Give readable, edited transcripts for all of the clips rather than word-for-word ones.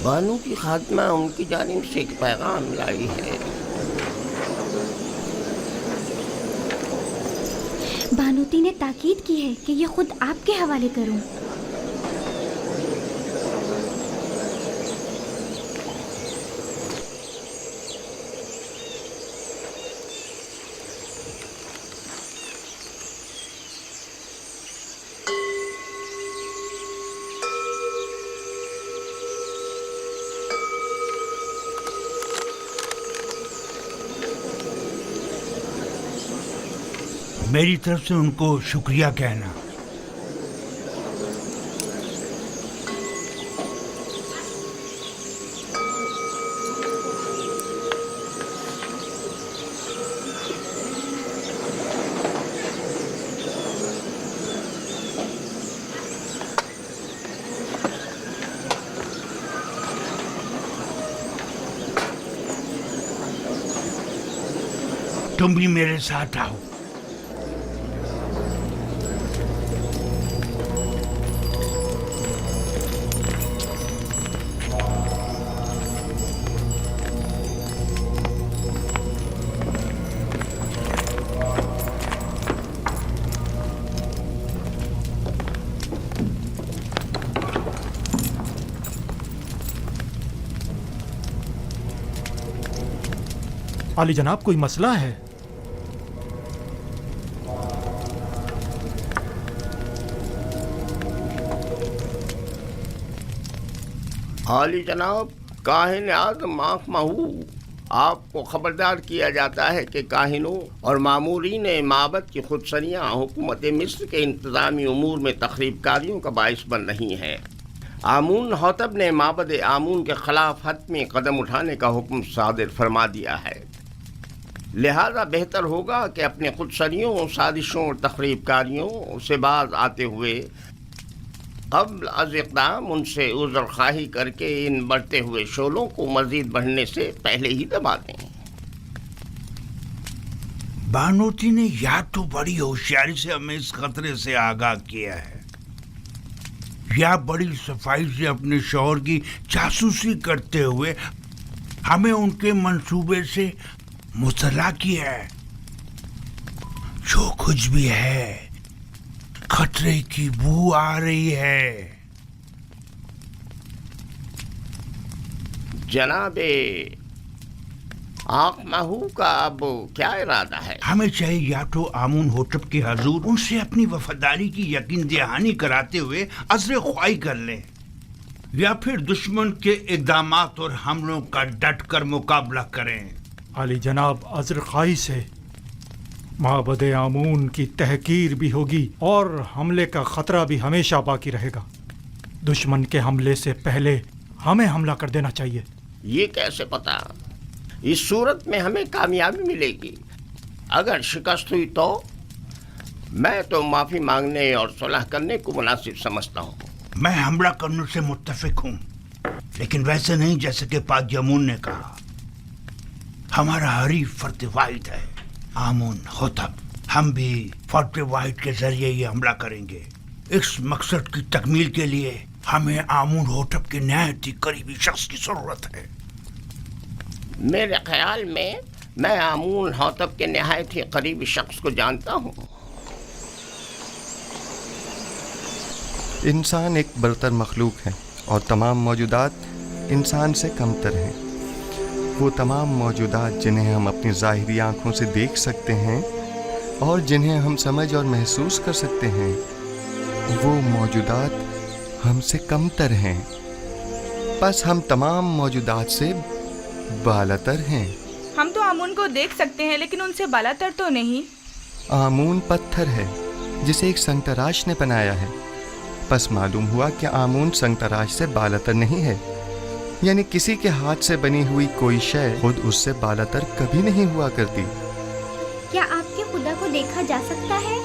بانو کی خاتمہ ان کی جانب سے ایک پیغام لائی ہے۔ بانوتی نے تاکید کی ہے کہ یہ خود آپ کے حوالے کروں۔ میری طرف سے ان کو شکریہ کہنا۔ تم بھی میرے ساتھ آؤ۔ عالی جناب، کوئی مسئلہ ہے؟ عالی جناب، کاہن اعظم آنکھ مہو، آپ کو خبردار کیا جاتا ہے کہ کاہنوں اور مامورین معبد کی خودسریاں حکومت مصر کے انتظامی امور میں تخریب کاریوں کا باعث بن رہی ہیں۔ آمون حتب نے معبد آمون کے خلاف حتمی قدم اٹھانے کا حکم صادر فرما دیا ہے، لہذا بہتر ہوگا کہ اپنے خودسریوں، سازشوں اور تخریب کاریوں سے باز آتے ہوئے قبل از اقدام ان سے عذر خواہی کر کے ان بڑھتے ہوئے شعلوں کو مزید بڑھنے سے پہلے ہی دبا دیں۔ بانوتی نے یا تو بڑی ہوشیاری سے ہمیں اس خطرے سے آگاہ کیا ہے، یا بڑی صفائی سے اپنے شوہر کی جاسوسی کرتے ہوئے ہمیں ان کے منصوبے سے مطلع کیا ہے۔ جو کچھ بھی ہے، خطرے کی بو آ رہی ہے۔ جناب آنکھ مہو کا اب کیا ارادہ ہے؟ ہمیں چاہیے یا تو آمون حتب کے حضور ان سے اپنی وفاداری کی یقین دہانی کراتے ہوئے عذر خواہی کر لیں، یا پھر دشمن کے اقدامات اور حملوں کا ڈٹ کر مقابلہ کریں۔ عالی جناب، عذر خواہی سے معبد آمون کی تحقیر بھی ہوگی اور حملے کا خطرہ بھی ہمیشہ باقی رہے گا۔ دشمن کے حملے سے پہلے ہمیں حملہ کر دینا چاہیے۔ یہ کیسے پتا؟ اس صورت میں ہمیں کامیابی ملے گی۔ اگر شکست ہوئی تو میں تو معافی مانگنے اور صلح کرنے کو مناسب سمجھتا ہوں۔ میں حملہ کرنے سے متفق ہوں، لیکن ویسے نہیں جیسے کہ پاک یمون نے کہا۔ ہمارا حریف فرد واحد ہے آمون حتب، ہم بھی فرد واحد کے ذریعے یہ حملہ کریں گے۔ اس مقصد کی تکمیل کے لیے ہمیں آمون حتب کے نہایت ہی قریبی شخص کی ضرورت ہے۔ میرے خیال میں آمون حتب کے نہایت ہی قریبی شخص کو جانتا ہوں۔ انسان ایک برتر مخلوق ہے اور تمام موجودات انسان سے کمتر ہیں۔ وہ تمام موجودات جنہیں ہم اپنی ظاہری آنکھوں سے دیکھ سکتے ہیں اور جنہیں ہم سمجھ اور محسوس کر سکتے ہیں، وہ موجودات ہم سے کمتر ہیں، بس ہم تمام موجودات سے بالاتر ہیں۔ ہم تو آمون کو دیکھ سکتے ہیں لیکن ان سے بالاتر تو نہیں۔ آمون پتھر ہے جسے ایک سنگ تراش نے بنایا ہے، بس معلوم ہوا کہ آمون سنگ تراش سے بالاتر نہیں ہے، یعنی کسی کے ہاتھ سے بنی ہوئی کوئی شے خود اس سے بالاتر کبھی نہیں ہوا کرتی۔ کیا آپ کے خدا کو دیکھا جا سکتا ہے؟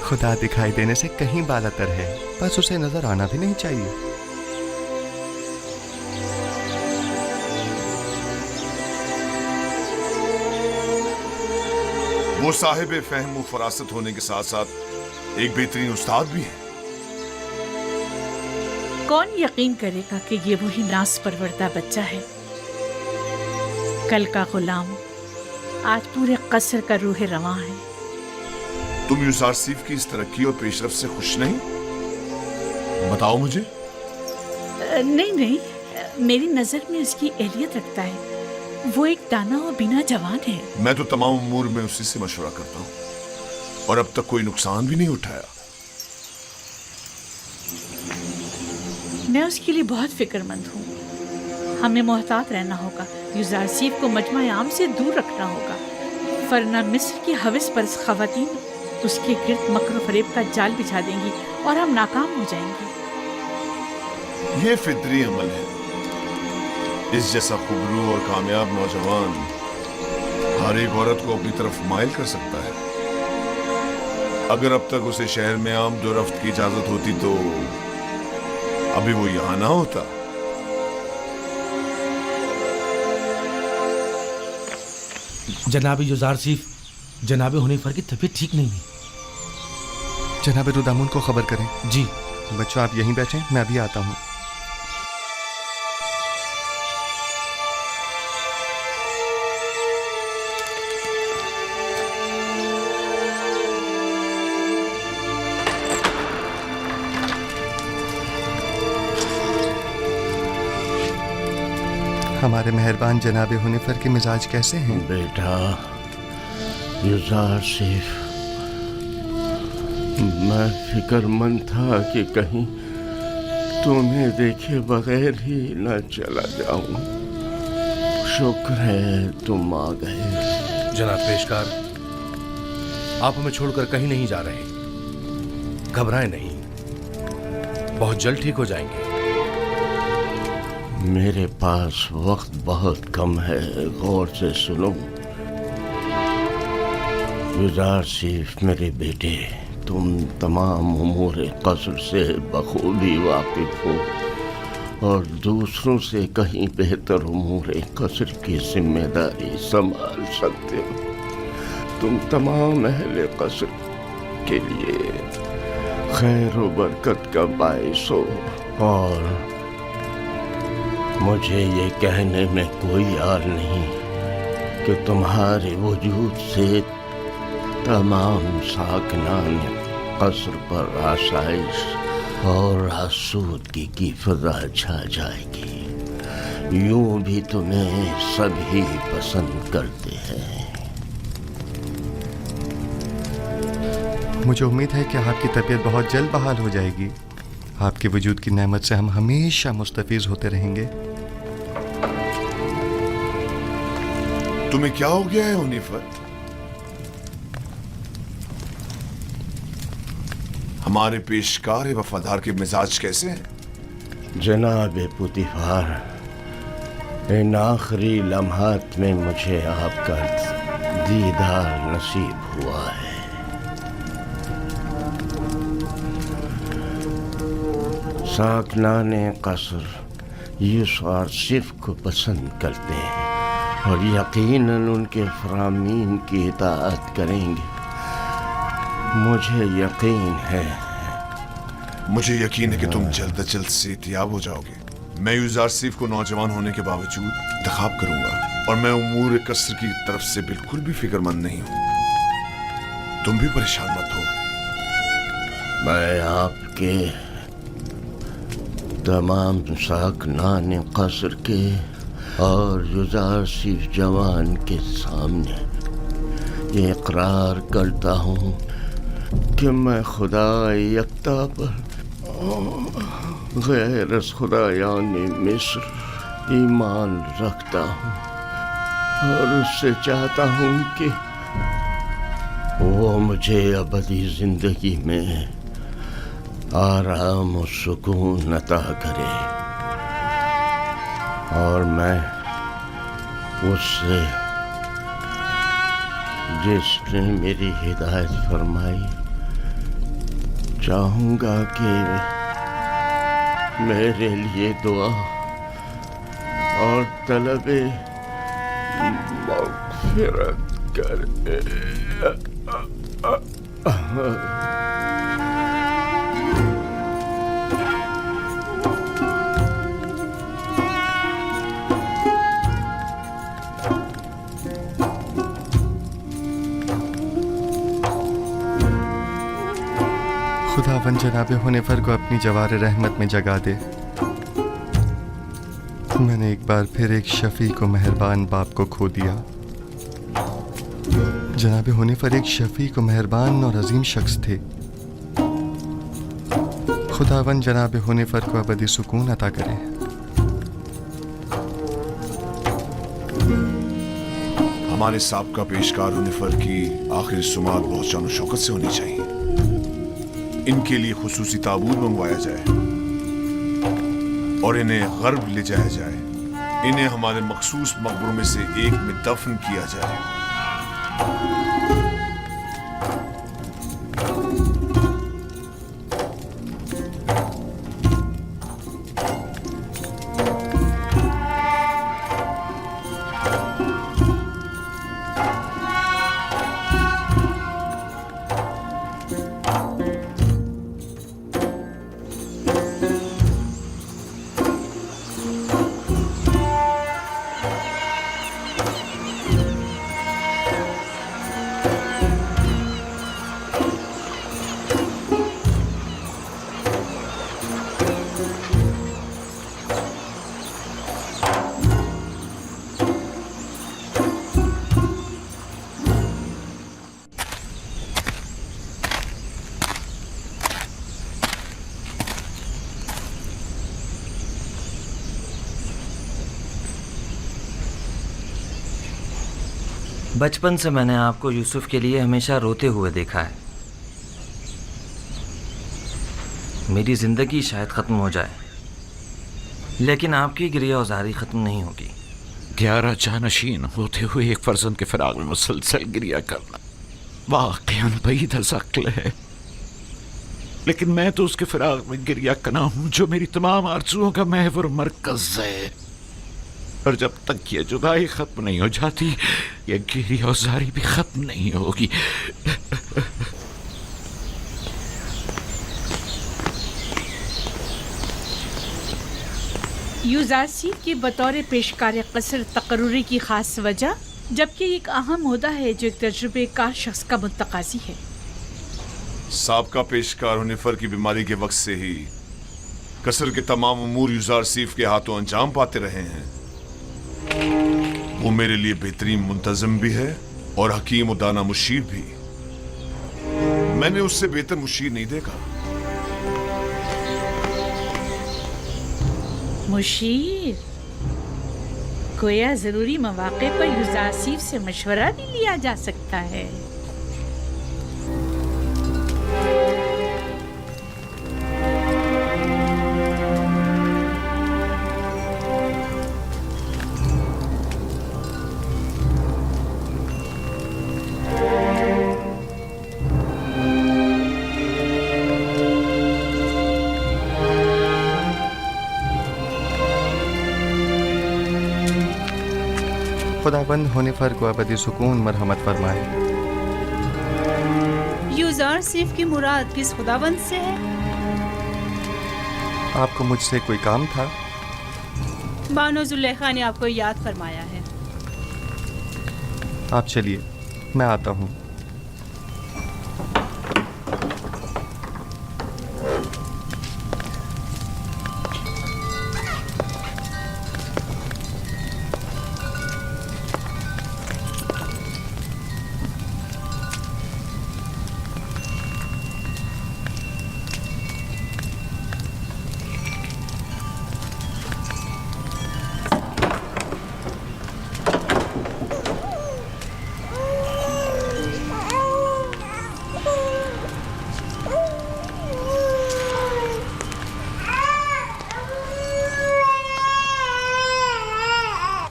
خدا دکھائی دینے سے کہیں بالاتر ہے، بس اسے نظر آنا بھی نہیں چاہیے۔ وہ صاحب فہم و فراست ہونے کے ساتھ ساتھ ایک بہترین استاد بھی ہے۔ کون یقین کرے گا کہ یہ وہی ناز پروردہ بچہ ہے؟ کل کا غلام آج پورے قصر کا روح رواں ہے۔ تم یوزارسیف کی اس ترقی اور پیش رفت سے خوش نہیں؟ بتاؤ مجھے۔ نہیں، میری نظر میں اس کی اہلیت رکھتا ہے۔ وہ ایک دانا اور بینا جوان ہے۔ میں تو تمام امور میں اسی سے مشورہ کرتا ہوں اور اب تک کوئی نقصان بھی نہیں اٹھایا۔ میں اس کے لیے بہت فکر مند ہوں۔ ہمیں محتاط رہنا ہوگا، یوزارسیف کو مجمع عام سے دور رکھنا ہوگا، ورنہ مصر کی ہوس پرست خواتین اس کے گرد مکر و فریب کا جال بچھا دیں گی اور ہم ناکام ہو جائیں گے۔ یہ فطری عمل ہے۔ اس جیسا خوبرو اور کامیاب نوجوان ہر ایک عورت کو اپنی طرف مائل کر سکتا ہے۔ اگر اب تک اسے شہر میں آمد و رفت کی اجازت ہوتی تو ابھی وہ یہاں نہ ہوتا۔ جناب یوزارسیف، جناب حنیفر کی طبیعت ٹھیک نہیں ہے۔ جناب رودامون کو خبر کریں۔ جی بچوں آپ یہیں بیٹھیں، میں ابھی آتا ہوں۔ ہمارے مہربان جناب حنیفر کے مزاج کیسے ہیں؟ بیٹا یوزارسیف، میں فکر مند تھا کہ کہیں تمہیں دیکھے بغیر ہی نہ چلا جاؤں۔ شکر ہے تم آ گئے۔ جناب پیشکار، آپ ہمیں چھوڑ کر کہیں نہیں جا رہے، گھبرائیں نہیں، بہت جلد ٹھیک ہو جائیں گے۔ میرے پاس وقت بہت کم ہے، غور سے سنو۔ یوزارسیف میرے بیٹے، تم تمام امور قصر سے بخوبی واقف ہو اور دوسروں سے کہیں بہتر امور قصر کی ذمہ داری سنبھال سکتے ہو۔ تم تمام اہل قصر کے لیے خیر و برکت کا باعث ہو، اور مجھے یہ کہنے میں کوئی عار نہیں کہ تمہارے وجود سے تمام ساکنان قصر پر آسائش اور آسودگی کی فضا چھا جائے گی۔ یوں بھی تمہیں سبھی پسند کرتے ہیں۔ مجھے امید ہے کہ آپ کی طبیعت بہت جلد بحال ہو جائے گی۔ آپ کے وجود کی نعمت سے ہم ہمیشہ مستفیض ہوتے رہیں گے۔ تمہیں کیا ہو گیا ہے حنیفر؟ ہمارے پیشکار وفادار کے مزاج کیسے ہیں؟ جناب پوتیفار، ان آخری لمحات میں مجھے آپ کا دیدار نصیب ہوا ہے۔ ساکنان قصر یوزارسیف کو پسند کرتے ہیں اور یقیناً ان کے فرامین کی اطاعت کریں گے۔ مجھے یقین ہے کہ تم جلد از جلد صحتیاب ہو جاؤ گے۔ میں یوزارسیف کو نوجوان ہونے کے باوجود انتخاب کروں گا، اور میں امور قصر کی طرف سے بالکل بھی فکر مند نہیں ہوں۔ تم بھی پریشان مت ہو۔ میں آپ کے تمام ساکنان قصر کے اور یوزارسیف جوان کے سامنے یہ اقرار کرتا ہوں کہ میں خدا یکتا پر غیر از خدایان مصر ایمان رکھتا ہوں، اور اس سے چاہتا ہوں کہ وہ مجھے ابدی زندگی میں आराम और सुकून अता करे और मैं उससे जिसने मेरी हिदायत फरमाई चाहूँगा कि मेरे लिए दुआ और तलबे मग़फ़िरत करे। खुदावन जनाब हुनैफर को अपनी जवार रहमत में जगा दे। मैंने एक बार फिर एक शफीक को मेहरबान बाप को खो दिया। जनाब हुनैफर एक शफीक और मेहरबान और अजीम शख्स थे। खुदावन जनाब हुनैफर को अबदी सुकून अता करे। हमारे साबका पेशकार हुनैफर की आखिरी सुमात बहुत शान शौकत से होनी चाहिए। इनके लिए खुसूसी ताबूत मंगवाया जाए और इन्हें गर्ब ले जाया जाए। इन्हें हमारे मखसूस मकबरों में से एक में दफन किया जाए। बचपन से मैंने आपको यूसुफ के लिए हमेशा रोते हुए देखा है। मेरी जिंदगी शायद ख़त्म हो जाए लेकिन आपकी गिरियाज़ारी ख़त्म नहीं होगी। 11 जानशीन होते हुए एक फर्जंद के फिराक में मुसलसल गिरिया करना वाक़ईन बईद अज़-अक़्ल है, लेकिन मैं तो उसके फिराक में गिरिया कना हूँ जो मेरी तमाम आरज़ुओं का महवर मरकज़ है। और जब तक ये जुदाई ख़त्म नहीं हो जाती ये गिरियाज़ारी भी ख़त्म नहीं होगी। यूज़ारसीफ की बतौर पेशकार क़स्र तकर्रुरी की ख़ास वजह, जबकि एक अहम ओहदा है जो एक तजुर्बेकार शख्स का मुतकाज़ी है। साबका पेशकार हुनैफर की बीमारी के वक्त से ही कसर के तमाम उमूर यूज़ारसीफ के हाथों अंजाम पाते रहे हैं। वो मेरे लिए बेहतरीन मुंतज़म भी है और हकीम और दाना मुशीर भी। मैंने उससे बेहतर मुशीर नहीं देखा। मुशीर, गोया ज़रूरी मौक़े पर यूज़ारसीफ से मशवरा भी लिया जा सकता है। खुदाबंद हुनैफर को अबदी सुकून मरहमत फरमाए। यूज़ारसीफ की मुराद किस खुदाबंद से है? आपको मुझसे कोई काम था? बानो ज़ुलेखा ने आपको याद फरमाया है। आप चलिए, मैं आता हूँ।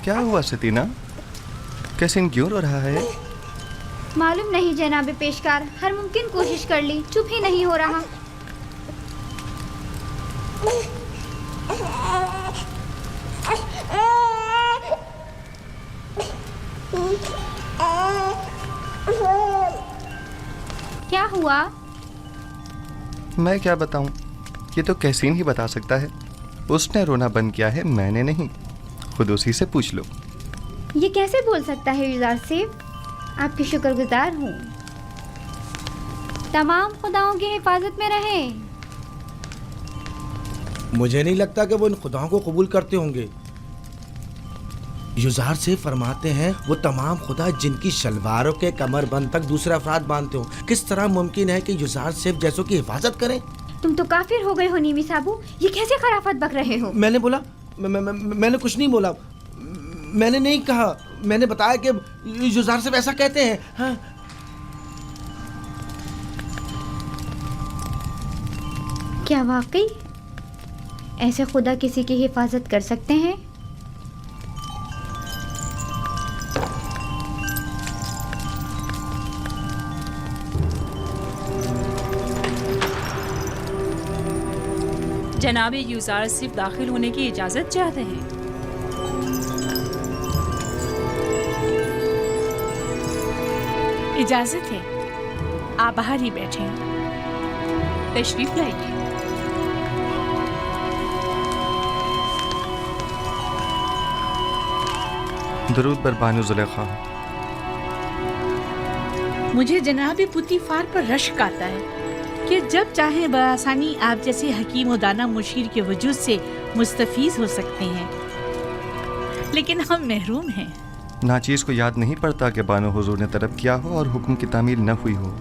क्या हुआ सतीना? कैसिन क्यों रो रहा है? मालूम नहीं जनाब पेशकार, हर मुमकिन कोशिश कर ली, चुप ही नहीं हो रहा। क्या हुआ? मैं क्या बताऊं? ये तो कैसिन ही बता सकता है। उसने रोना बंद किया है, मैंने नहीं। खुद उसी से पूछ लो। ये कैसे बोल सकता है युजार सेफ? आपकी शुक्रगुजार हूँ। तमाम खुदाओं की हिफाजत में रहे। मुझे नहीं लगता कि वो इन खुदाओं को कबूल करते होंगे। युजार से फरमाते हैं वो तमाम खुदा जिनकी शलवारों के कमर बंद तक दूसरे अफराद बांधते हो। किस तरह मुमकिन है कि युजार सेफ जैसों की हिफाजत करें? तुम तो काफिर हो गए हो नीमी साबू, ये कैसे खराफत बक रहे हो? मैंने बोला मैंने कुछ नहीं बोला। मैंने नहीं कहा, मैंने बताया कि युजार सेफ ऐसा कहते हैं। हाँ। क्या वाकई ऐसे खुदा किसी की हिफाजत कर सकते हैं? जनाब यूजार सिर्फ दाखिल होने की इजाज़त चाहते हैं। इजाजत है, आप बाहर ही बैठे। तशरीफ लाइए। दरूद बर बानो जुलेखा। मुझे जनाब पुतीफार पर रश्क आता है कि जब चाहे बआसानी आप जैसे हकीम व दाना मुशीर के वजूद से मुस्तफीज हो सकते हैं, लेकिन हम महरूम हैं। नाचीज़ को याद नहीं पड़ता कि बानो हुजूर ने तलब किया हो और हुक्म की तामील न हुई हो।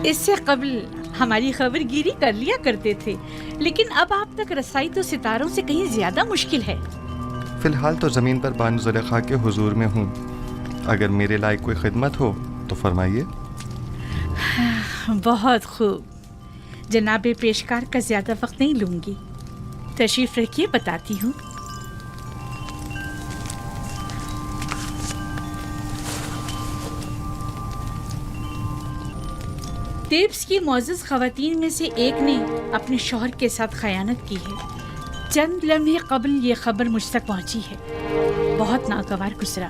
इससे कबल हमारी खबरगिरी कर लिया करते थे, लेकिन अब आप तक रसाई तो सितारों से कहीं ज्यादा मुश्किल है। फिलहाल तो ज़मीन पर बानो जुलेखा के हुजूर में हूँ। अगर मेरे लायक कोई खिदमत हो तो फरमाइए। बहुत खूब, जनाब पेशकार का ज्यादा वक्त नहीं लूंगी। तशरीफ रखिए, बताती हूँ। तेब्स की मोअज़्ज़ज़ ख़वातीन में से एक ने अपने शौहर के साथ खयानत की है। चंद लम्हे कबल ये खबर मुझ तक पहुंची है। बहुत नागवार गुजरा।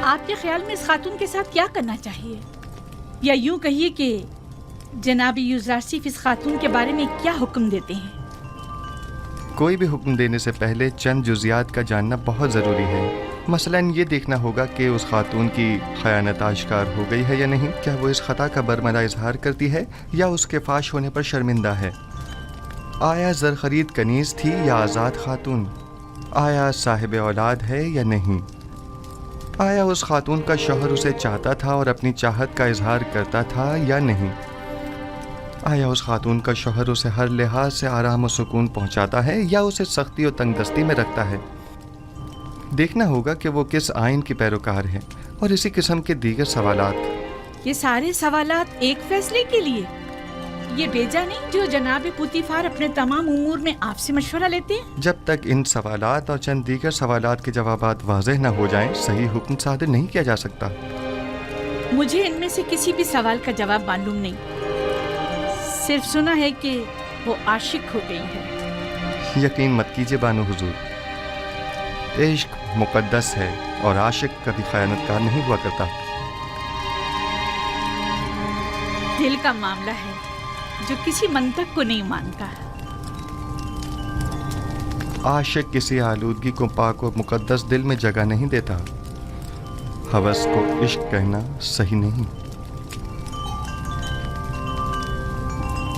आपके ख्याल में इस खातून के साथ क्या करना चाहिए, या यूं कहिए कि जनाब यूज़ारसीफ इस खातून के बारे में क्या हुक्म देते हैं? कोई भी हुक्म देने से पहले चंद जुज़ियात का जानना बहुत ज़रूरी है। मसलन ये देखना होगा कि उस खातून की खयानत आश्कार हो गई है या नहीं। क्या वो इस खता का बरमला इजहार करती है या उसके फाश होने पर शर्मिंदा है? आया ज़र खरीद कनीज़ थी या आज़ाद खातून? आया साहिब औलाद है या नहीं? आया उस खातून का शौहर उसे चाहता था और अपनी चाहत का इजहार करता था या नहीं? आया उस खातून का शौहर उसे हर लिहाज से आराम और सुकून पहुंचाता है या उसे सख्ती और तंगदस्ती में रखता है? देखना होगा कि वो किस आइन की पैरोकार है और इसी किस्म के दीगर सवालात। ये सारे सवालात एक फैसले के लिए? ये बेजा नहीं जो जनाब पुतीफार अपने तमाम उमूर में आपसे मशवरा लेते हैं? जब तक इन सवालात और चंद दीगर सवालात के जवाबात वाज़ेह न हो जाएं, सही हुक्म सादर नहीं किया जा सकता। मुझे इनमें से किसी भी सवाल का जवाब मालूम नहीं। सिर्फ सुना है कि वो आशिक हो गई है। यकीन मत कीजिए बानो हुजूर, इश्क मुकद्दस है और आशिक कभी खयानतकार नहीं हुआ करता। दिल का मामला है जो किसी मंतक को नहीं मानता। आशिक किसी आलूदगी को पाक और मुकद्दस दिल में जगह नहीं देता। हवस को इश्क कहना सही नहीं।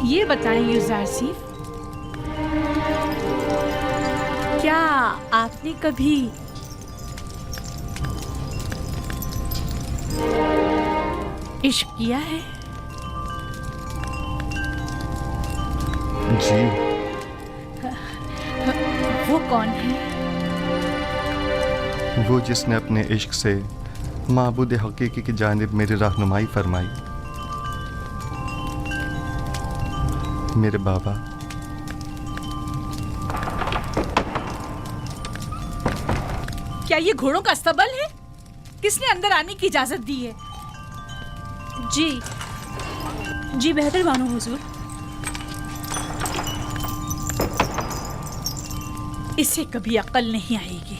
ये बताएं यूज़ारसीफ, क्या आपने कभी इश्क किया है? जी। वो कौन है? वो जिसने अपने इश्क से माबूद हकीकी की जानिब मेरी रहनुमाई फरमाई। मेरे बाबा। क्या ये घोड़ों का अस्तबल है? किसने अंदर आने की इजाजत दी है? जी बेहतर मानो हुजूर। इसे कभी अकल नहीं आएगी।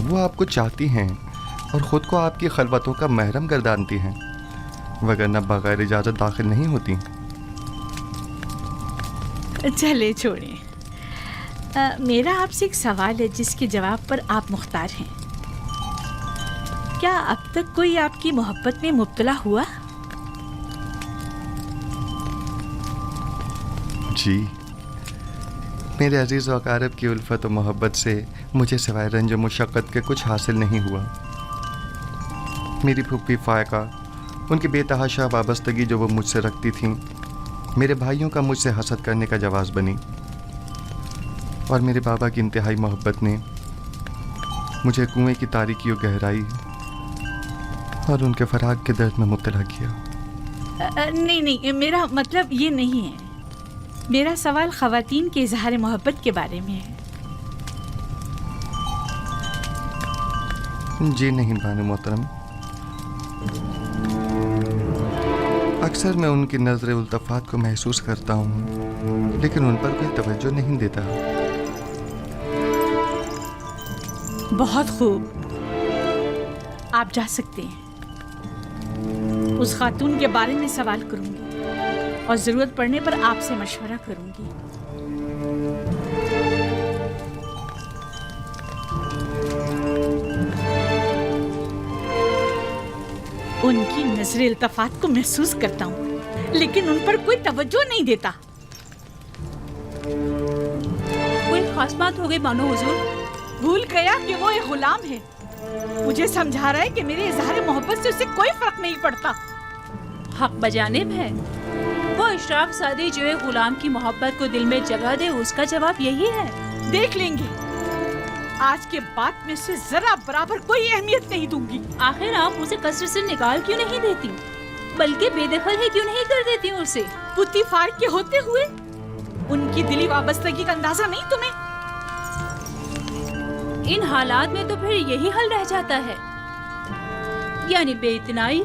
वो आपको चाहती हैं और खुद को आपकी खलवतों का महरम गर्दानती हैं, वगरना बगैर इजाजत दाखिल नहीं होती। चले छोड़ें। मेरा आपसे एक सवाल है जिसके जवाब पर आप मुख्तार हैं। क्या अब तक कोई आपकी मोहब्बत में मुब्तला हुआ? जी, मेरे अजीज़ व अकारब की उल्फत और मोहब्बत से मुझे सिवाय रंज और मुशक्क़त के कुछ हासिल नहीं हुआ। मेरी फूफी फ़ायका, उनकी बेतहाशा वाबस्तगी जो वो मुझसे रखती थीं, मेरे भाइयों का मुझसे हसद करने का जवाज़ बनी, और मेरे बाबा की इंतहाई मोहब्बत ने मुझे कुएं की तारीकी और गहराई और उनके फराग के दर्द में मुब्तला किया। नहीं, मेरा मतलब ये नहीं है। मेरा सवाल ख़वातीन के इजहार मोहब्बत के बारे में है। जी नहीं बानो मोहतरम, अक्सर मैं उनकी नज़र उल्तफ़ात को महसूस करता हूँ, लेकिन उन पर कोई तवज्जो नहीं देता। बहुत खूब, आप जा सकते हैं। उस खातून के बारे में सवाल करूंगी और ज़रूरत पड़ने पर आपसे मशवरा करूंगी। उनकी नजर इल्तफात को महसूस करता हूँ, लेकिन उन पर कोई तवज्जो नहीं देता। कोई खास बात हो गई मानो हुजूर? भूल गया कि वो एक गुलाम है। मुझे समझा रहा है कि मेरे इजहार मोहब्बत से उसे कोई फर्क नहीं पड़ता। हक बजानिब है। वो इशराक सादी जो है गुलाम की मोहब्बत को दिल में जगह दे, उसका जवाब यही है। देख लेंगे। आज के बाद में उसे जरा बराबर कोई अहमियत नहीं दूंगी। आखिर आप उसे कसरत से निकाल क्यों नहीं देती, बल्कि बेदखल ही क्यों नहीं कर देती उसे? पुतीफार के होते हुए उनकी दिली वाबस्तगी का अंदाजा नहीं तुम्हें? इन हालात में तो फिर यही हल रह जाता है, यानी बेइतनाई।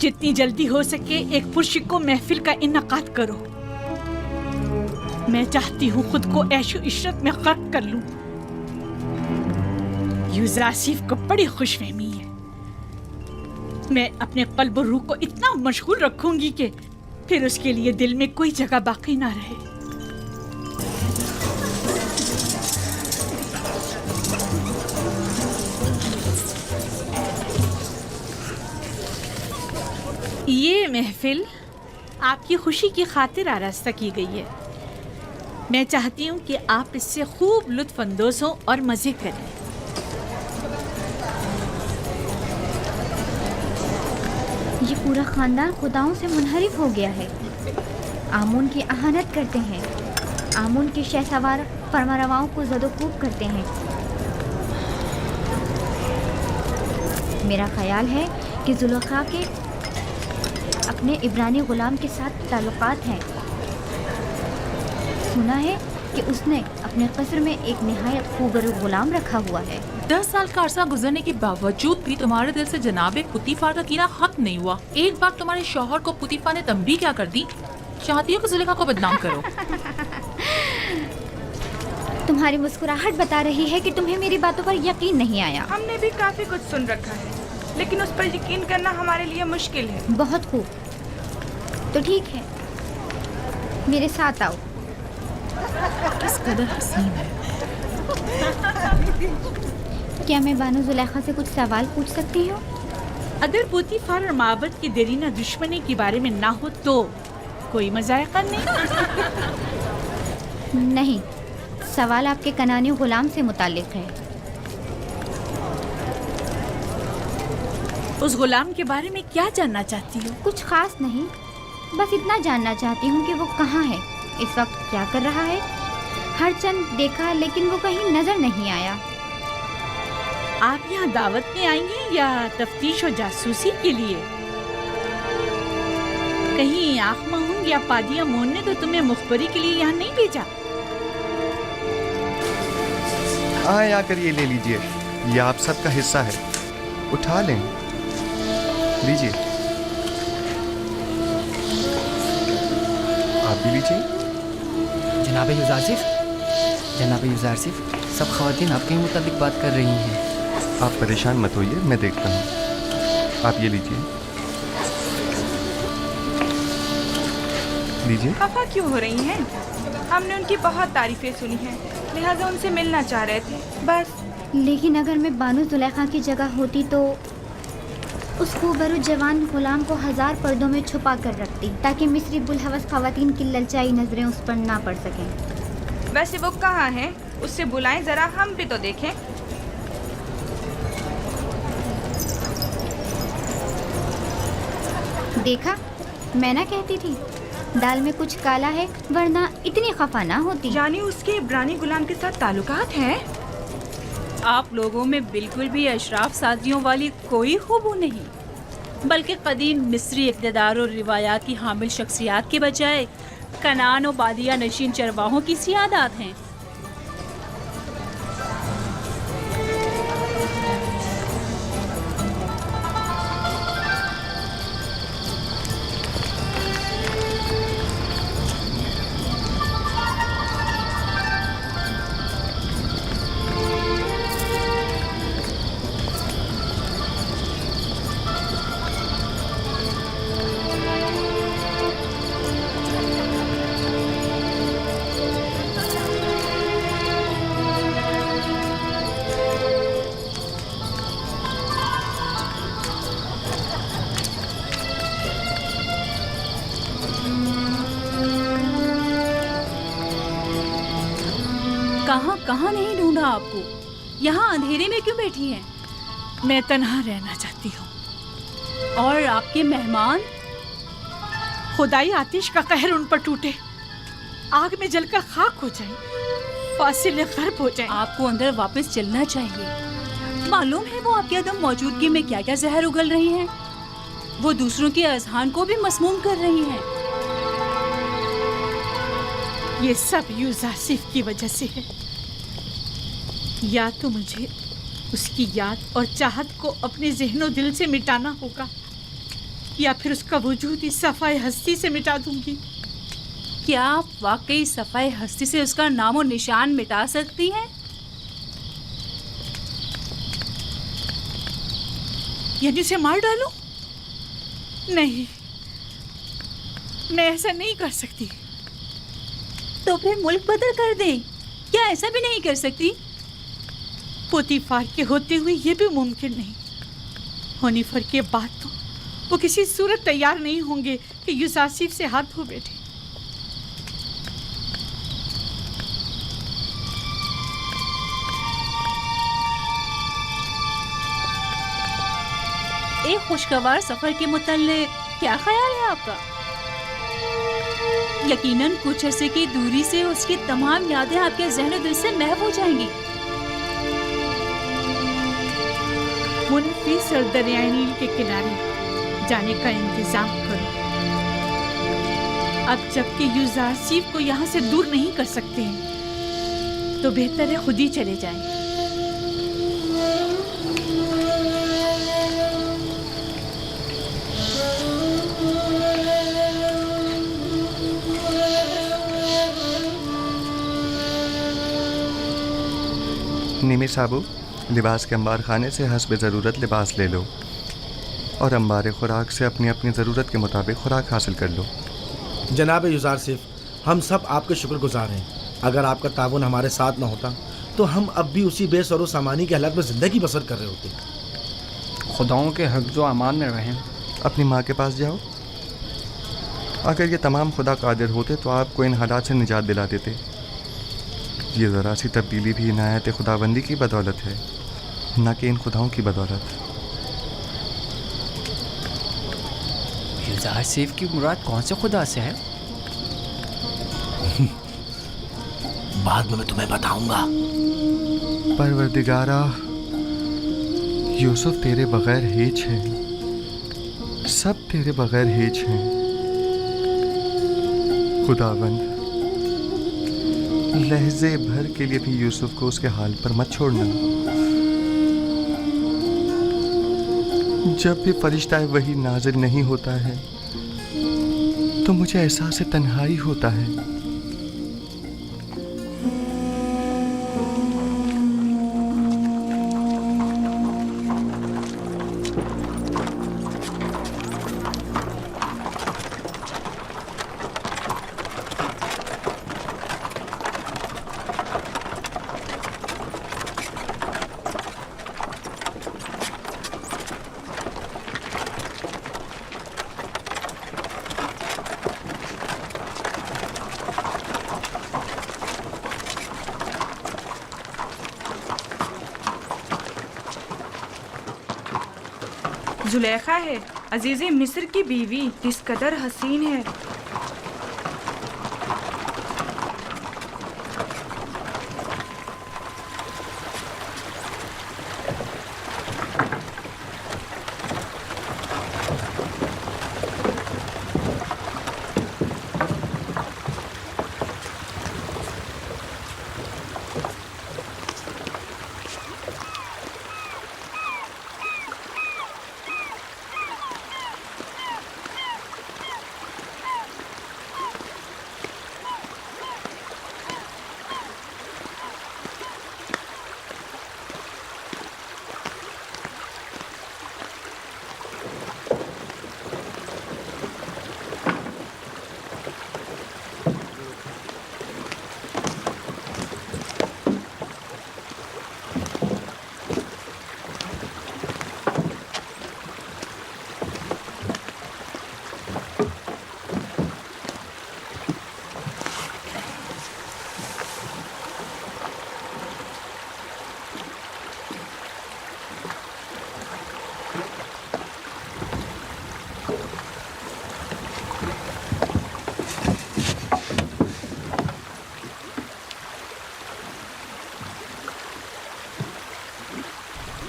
जितनी जल्दी हो सके एक पुरशिको महफिल का इन्नकाद करो। मैं चाहती हूँ खुद को ऐशो इशरत में गर्क कर लूं। यूज़रासिफ को बड़ी खुशफहमी है। मैं अपने कल्ब और रूह को इतना मशगूल रखूंगी कि फिर उसके लिए दिल में कोई जगह बाकी ना रहे। ये महफिल आपकी खुशी की खातिर आरास्ता की गई है। मैं चाहती हूँ कि आप इससे खूब लुत्फ अंदोज़ हों और मज़े करें। ये पूरा खानदान खुदाओं से मुनहरिफ हो गया है। आमून की अहानत करते हैं, आमून के शहसवार फरमारवाओं को ज़दोकूब करते हैं। मेरा ख्याल है कि जुलेखा के अपने इब्रानी गुलाम के साथ ताल्लुकात हैं। सुना है कि उसने अपने कस्र में एक निहायत खूबरू गुलाम रखा हुआ है। 10 साल का अरसा गुजरने के बावजूद भी तुम्हारे दिल से जनाबे पुतीफार का कीना खत्म नहीं हुआ। एक बार तुम्हारे शौहर को पुतीफार ने तंबीह क्या कर दी? चाहती हो कि जुलेखा को बदनाम करो। तुम्हारी मुस्कुराहट बता रही है कि तुम्हें मेरी बातों पर यकीन नहीं आया। हमने भी काफी कुछ सुन रखा है, लेकिन उस पर यकीन करना हमारे लिए मुश्किल है। बहुत खूब, तो ठीक है, मेरे साथ आओ। किस कदर हसीन है। क्या मैं बानो जुलेखा से कुछ सवाल पूछ सकती हूँ? अगर पुतीफार और माबद की देरीना दुश्मनी के बारे में ना हो तो कोई मज़ायक़ा नहीं। नहीं, सवाल आपके कनानी गुलाम से मुताल्लिक है। उस गुलाम के बारे में क्या जानना चाहती हो? कुछ खास नहीं, बस इतना जानना चाहती हूँ कि वो कहाँ है, इस वक्त क्या कर रहा है। हर चंद देखा लेकिन वो कहीं नजर नहीं आया। आप यहाँ दावत में आएंगी या तफ्तीश और जासूसी के लिए? कहीं आँख महूंग या पादिया मोन ने तो तुम्हें मुखबरी के लिए यहाँ नहीं भेजा? آئیں آ کر یہ لے لیجئے، یہ آپ سب کا حصہ ہے، اٹھا لیں، لیجئے، آپ بھی لیجئے۔ جناب یوزارسیف، جناب یوزارسیف، سب خواتین آپ کے ہی متعلق بات کر رہی ہیں۔ آپ پریشان مت ہوئیے، میں دیکھتا ہوں، آپ یہ لیجئے، لیجئے۔ خفا کیوں ہو رہی ہیں؟ ہم نے ان کی بہت تعریفیں سنی ہیں، لہٰذا ان سے ملنا چاہ رہے تھے بس۔ لیکن اگر میں بانو زلیخا کی جگہ ہوتی تو اس خوبرو جوان غلام کو 1000 پردوں میں چھپا کر رکھتی تاکہ مصری بلحوث خواتین کی للچائی نظریں اس پر نہ پڑ سکیں۔ ویسے وہ کہاں ہیں؟ اس سے بلائیں ذرا، ہم بھی تو دیکھیں۔ دیکھا، میں نہ کہتی تھی دال میں کچھ کالا ہے، ورنہ اتنی خفا نہ ہوتی۔ یعنی اس کے عبرانی غلام کے ساتھ تعلقات ہیں؟ آپ لوگوں میں بالکل بھی اشراف سادیوں والی کوئی خوبو نہیں، بلکہ قدیم مصری اقتدار اور روایات کی حامل شخصیات کے بجائے کنان و بادیہ نشین چرواہوں کی سیادات ہیں۔ کہاں نہیں ڈھونڈا آپ کو؟ یہاں اندھیرے میں کیوں بیٹھی ہیں؟ میں تنہا رہنا چاہتی ہوں۔ اور آپ کے مہمان؟ خدائی آتش کا قہر ان پر ٹوٹے، آگ میں جل کر خاک ہو جائیں، فاصل غرب ہو جائیں۔ آپ کو اندر واپس چلنا چاہیے۔ معلوم ہے وہ آپ کی عدم موجودگی میں کیا کیا زہر اگل رہی ہیں۔ وہ دوسروں کے اذہان کو بھی مسموم کر رہی ہیں۔ یہ سب یوزارسیف کی وجہ سے ہے۔ یا تو مجھے اس کی یاد اور چاہت کو اپنے ذہن و دل سے مٹانا ہوگا، یا پھر اس کا وجود اس صفائے ہستی سے مٹا دوں گی۔ کیا آپ واقعی صفائے ہستی سے اس کا نام و نشان مٹا سکتی ہیں؟ یعنی اسے مار ڈالوں؟ نہیں، میں ایسا نہیں کر سکتی۔ تو پھر ملک بدل کر دیں، کیا ایسا بھی نہیں کر سکتی؟ پوتیفار کے ہوتے ہوئے یہ بھی ممکن نہیں۔ ہونیفر کے بعد تو وہ کسی صورت تیار نہیں ہوں گے کہ یوزارسیف سے ہاتھ دھو بیٹھے۔ ایک خوشگوار سفر کے متعلق کیا خیال ہے آپ کا؟ یقیناً کچھ عرصے کی دوری سے اس کی تمام یادیں آپ کے ذہن و دل سے محو ہو جائیں گی۔ منفی اور دریائے نیل کے کنارے جانے کا انتظام کرو۔ اب جب کہ یوزارسیف کو یہاں سے دور نہیں کر سکتے ہیں تو بہتر ہے خود ہی چلے جائیں۔ نیمی صاحبو، لباس کے انبار خانے سے حسب ضرورت لباس لے لو اور انبار خوراک سے اپنی اپنی ضرورت کے مطابق خوراک حاصل کر لو۔ جناب یوزارسیف، ہم سب آپ کے شکر گزار ہیں۔ اگر آپ کا تعاون ہمارے ساتھ نہ ہوتا تو ہم اب بھی اسی بے سر و سامانی کے حالات میں زندگی بسر کر رہے ہوتے۔ خداؤں کے حفظ و امان میں رہیں۔ اپنی ماں کے پاس جاؤ، اگر یہ تمام خدا قادر ہوتے تو آپ کو ان حالات سے نجات دلا دیتے۔ یہ ذرا سی تبدیلی بھی عنایت خداوندی کی بدولت ہے، نہ کہ ان خداؤں کی بدولت۔ یوزارسیف کی مراد کون سے خدا سے ہے؟ بعد میں تمہیں بتاؤں گا۔ پروردگارا، یوسف تیرے بغیر ہیچ ہے، سب تیرے بغیر ہیچ ہیں۔ خداوند، लहजे भर के लिए भी यूसुफ को उसके हाल पर मत छोड़ना। जब भी फरिश्ता वही नाजिल नहीं होता है तो मुझे एहसास तन्हाई होता है। जुलेखा है, अजीज़े मिस्र की बीवी, किस कदर हसीन है।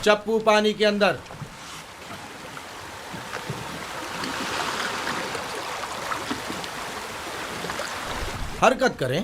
चप्पू पानी के अंदर। हरकत करें।